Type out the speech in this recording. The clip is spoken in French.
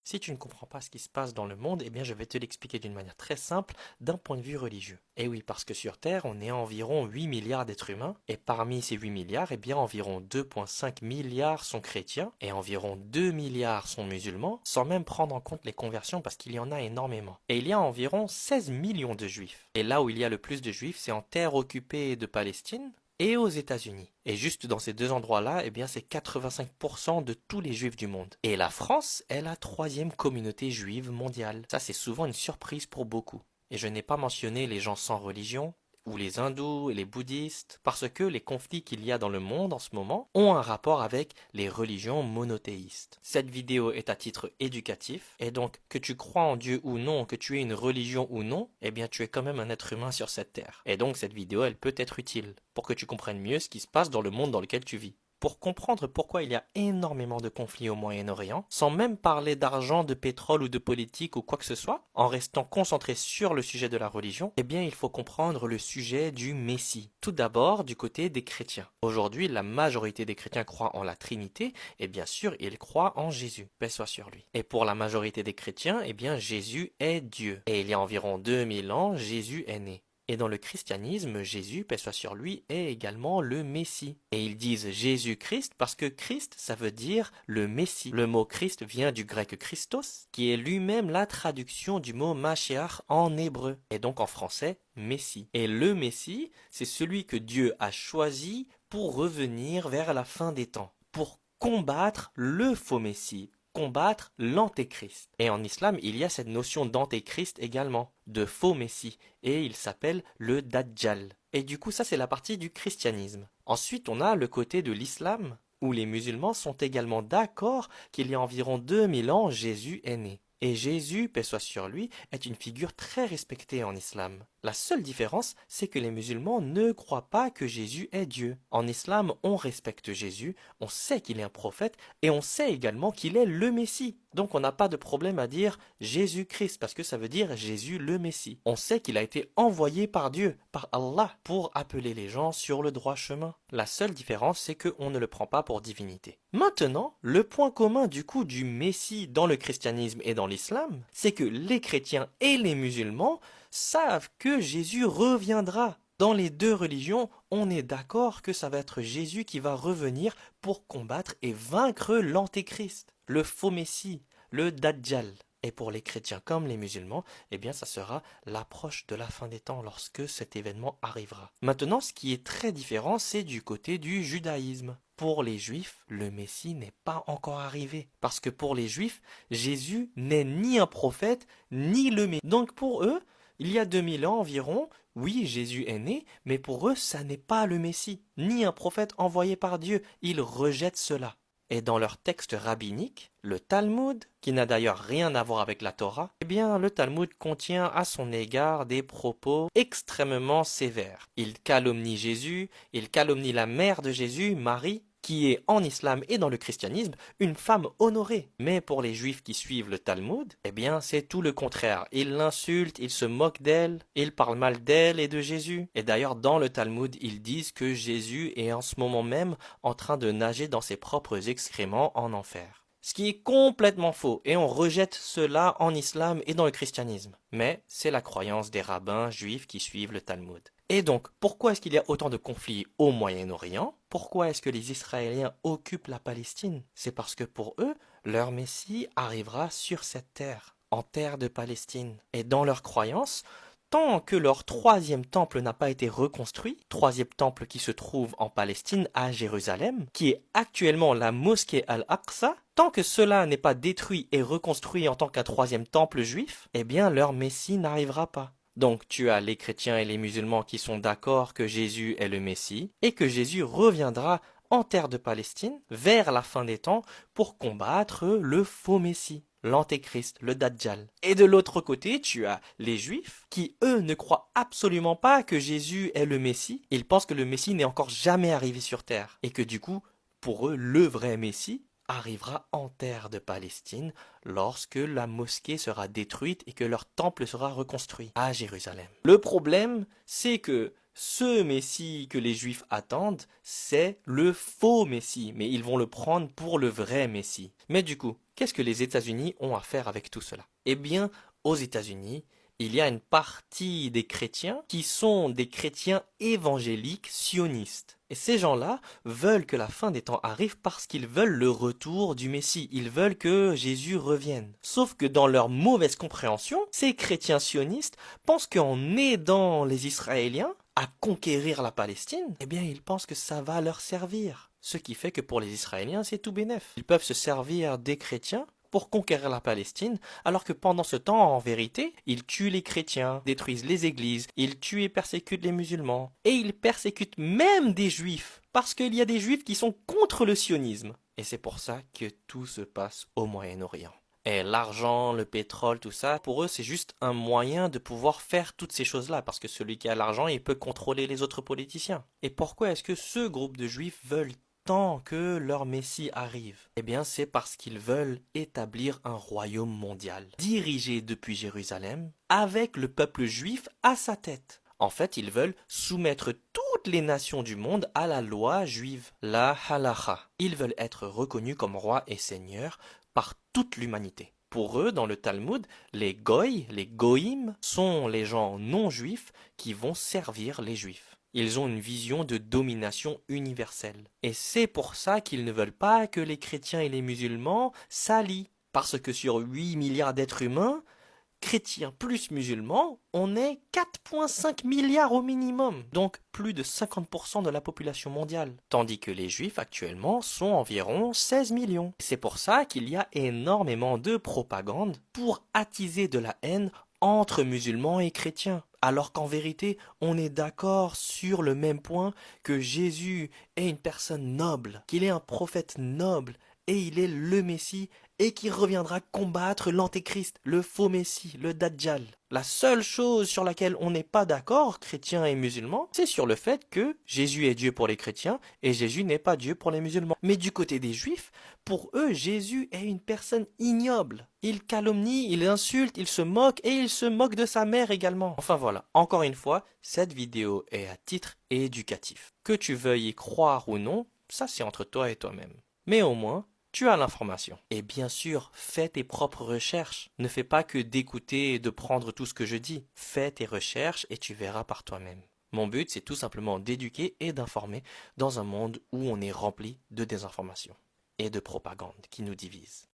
Si tu ne comprends pas ce qui se passe dans le monde, eh bien je vais te l'expliquer d'une manière très simple, d'un point de vue religieux. Et oui, parce que sur Terre, on est environ 8 milliards d'êtres humains, et parmi ces 8 milliards, eh bien environ 2,5 milliards sont chrétiens, et environ 2 milliards sont musulmans, sans même prendre en compte les conversions, parce qu'il y en a énormément. Et il y a environ 16 millions de juifs. Et là où il y a le plus de juifs, c'est en terre occupée de Palestine, et aux États-Unis. Et juste dans ces deux endroits-là, eh bien, c'est 85% de tous les juifs du monde. Et la France est la troisième communauté juive mondiale. Ça, c'est souvent une surprise pour beaucoup. Et je n'ai pas mentionné les gens sans religion, ou les hindous et les bouddhistes, parce que les conflits qu'il y a dans le monde en ce moment ont un rapport avec les religions monothéistes. Cette vidéo est à titre éducatif, et donc que tu crois en Dieu ou non, que tu aies une religion ou non, eh bien tu es quand même un être humain sur cette terre. Et donc cette vidéo, elle peut être utile, pour que tu comprennes mieux ce qui se passe dans le monde dans lequel tu vis. Pour comprendre pourquoi il y a énormément de conflits au Moyen-Orient, sans même parler d'argent, de pétrole ou de politique ou quoi que ce soit, en restant concentré sur le sujet de la religion, eh bien il faut comprendre le sujet du Messie. Tout d'abord du côté des chrétiens. Aujourd'hui, la majorité des chrétiens croient en la Trinité et bien sûr, ils croient en Jésus, paix soit sur lui. Et pour la majorité des chrétiens, eh bien Jésus est Dieu. Et il y a environ 2000 ans, Jésus est né. Et dans le christianisme, Jésus, paix soit sur lui, est également le Messie. Et ils disent Jésus-Christ parce que Christ, ça veut dire le Messie. Le mot Christ vient du grec Christos, qui est lui-même la traduction du mot Mashiach en hébreu, et donc en français, Messie. Et le Messie, c'est celui que Dieu a choisi pour revenir vers la fin des temps, pour combattre le faux Messie, combattre l'antéchrist. Et en islam, il y a cette notion d'antéchrist également, de faux messie, et il s'appelle le Dajjal. Et du coup, ça c'est la partie du christianisme. Ensuite, on a le côté de l'islam, où les musulmans sont également d'accord qu'il y a environ 2000 ans, Jésus est né. Et Jésus, paix soit sur lui, est une figure très respectée en islam. La seule différence, c'est que les musulmans ne croient pas que Jésus est Dieu. En islam, on respecte Jésus, on sait qu'il est un prophète, et on sait également qu'il est le Messie. Donc on n'a pas de problème à dire Jésus-Christ, parce que ça veut dire Jésus le Messie. On sait qu'il a été envoyé par Dieu, par Allah, pour appeler les gens sur le droit chemin. La seule différence, c'est qu'on ne le prend pas pour divinité. Maintenant, le point commun du coup du Messie dans le christianisme et dans l'islam, c'est que les chrétiens et les musulmans savent que Jésus reviendra. Dans les deux religions, on est d'accord que ça va être Jésus qui va revenir pour combattre et vaincre l'antéchrist, le faux messie, le Dajjal. Et pour les chrétiens comme les musulmans, eh bien ça sera l'approche de la fin des temps lorsque cet événement arrivera. Maintenant, ce qui est très différent, c'est du côté du judaïsme. Pour les juifs, le Messie n'est pas encore arrivé. Parce que pour les juifs, Jésus n'est ni un prophète, ni le Messie. Donc pour eux, il y a 2000 ans environ, oui, Jésus est né, mais pour eux, ça n'est pas le Messie, ni un prophète envoyé par Dieu. Ils rejettent cela. Et dans leur texte rabbinique, le Talmud, qui n'a d'ailleurs rien à voir avec la Torah, eh bien, le Talmud contient à son égard des propos extrêmement sévères. Il calomnie Jésus, il calomnie la mère de Jésus, Marie, qui est en islam et dans le christianisme une femme honorée. Mais pour les juifs qui suivent le Talmud, eh bien c'est tout le contraire. Ils l'insultent, ils se moquent d'elle, ils parlent mal d'elle et de Jésus. Et d'ailleurs dans le Talmud, ils disent que Jésus est en ce moment même en train de nager dans ses propres excréments en enfer. Ce qui est complètement faux, et on rejette cela en islam et dans le christianisme. Mais c'est la croyance des rabbins juifs qui suivent le Talmud. Et donc, pourquoi est-ce qu'il y a autant de conflits au Moyen-Orient? Pourquoi est-ce que les Israéliens occupent la Palestine? C'est parce que pour eux, leur Messie arrivera sur cette terre, en terre de Palestine. Et dans leur croyance, tant que leur troisième temple n'a pas été reconstruit, troisième temple qui se trouve en Palestine, à Jérusalem, qui est actuellement la mosquée Al-Aqsa, tant que cela n'est pas détruit et reconstruit en tant qu'un troisième temple juif, eh bien leur Messie n'arrivera pas. Donc tu as les chrétiens et les musulmans qui sont d'accord que Jésus est le Messie et que Jésus reviendra en terre de Palestine vers la fin des temps pour combattre le faux Messie, l'antéchrist, le Dajjal. Et de l'autre côté, tu as les juifs qui, eux, ne croient absolument pas que Jésus est le Messie. Ils pensent que le Messie n'est encore jamais arrivé sur terre et que du coup, pour eux, le vrai Messie arrivera en terre de Palestine lorsque la mosquée sera détruite et que leur temple sera reconstruit à Jérusalem. Le problème, c'est que ce Messie que les Juifs attendent, c'est le faux Messie, mais ils vont le prendre pour le vrai Messie. Mais du coup, qu'est-ce que les États-Unis ont à faire avec tout cela? Eh bien, aux États-Unis, il y a une partie des chrétiens qui sont des chrétiens évangéliques sionistes. Et ces gens-là veulent que la fin des temps arrive parce qu'ils veulent le retour du Messie. Ils veulent que Jésus revienne. Sauf que dans leur mauvaise compréhension, ces chrétiens sionistes pensent qu'en aidant les Israéliens à conquérir la Palestine, eh bien ils pensent que ça va leur servir. Ce qui fait que pour les Israéliens, c'est tout bénef. Ils peuvent se servir des chrétiens pour conquérir la Palestine, alors que pendant ce temps, en vérité, ils tuent les chrétiens, détruisent les églises, ils tuent et persécutent les musulmans, et ils persécutent même des juifs, parce qu'il y a des juifs qui sont contre le sionisme. Et c'est pour ça que tout se passe au Moyen-Orient. Et l'argent, le pétrole, tout ça, pour eux, c'est juste un moyen de pouvoir faire toutes ces choses-là, parce que celui qui a l'argent, il peut contrôler les autres politiciens. Et pourquoi est-ce que ce groupe de juifs veulent tant que leur Messie arrive? Eh bien, c'est parce qu'ils veulent établir un royaume mondial, dirigé depuis Jérusalem, avec le peuple juif à sa tête. En fait, ils veulent soumettre toutes les nations du monde à la loi juive, la halacha. Ils veulent être reconnus comme rois et seigneurs par toute l'humanité. Pour eux, dans le Talmud, les goy, les goïm, sont les gens non juifs qui vont servir les juifs. Ils ont une vision de domination universelle. Et c'est pour ça qu'ils ne veulent pas que les chrétiens et les musulmans s'allient. Parce que sur 8 milliards d'êtres humains, chrétiens plus musulmans, on est 4,5 milliards au minimum, donc plus de 50% de la population mondiale. Tandis que les juifs actuellement sont environ 16 millions. C'est pour ça qu'il y a énormément de propagande pour attiser de la haine entre musulmans et chrétiens. Alors qu'en vérité, on est d'accord sur le même point que Jésus est une personne noble, qu'il est un prophète noble, et il est le Messie, et qui reviendra combattre l'Antéchrist, le faux Messie, le Dajjal. La seule chose sur laquelle on n'est pas d'accord, chrétiens et musulmans, c'est sur le fait que Jésus est Dieu pour les chrétiens et Jésus n'est pas Dieu pour les musulmans. Mais du côté des juifs, pour eux, Jésus est une personne ignoble. Il calomnie, il insulte, il se moque et il se moque de sa mère également. Enfin voilà, encore une fois, cette vidéo est à titre éducatif. Que tu veuilles y croire ou non, ça c'est entre toi et toi-même. Mais au moins, tu as l'information. Et bien sûr, fais tes propres recherches. Ne fais pas que d'écouter et de prendre tout ce que je dis. Fais tes recherches et tu verras par toi-même. Mon but, c'est tout simplement d'éduquer et d'informer dans un monde où on est rempli de désinformation et de propagande qui nous divise.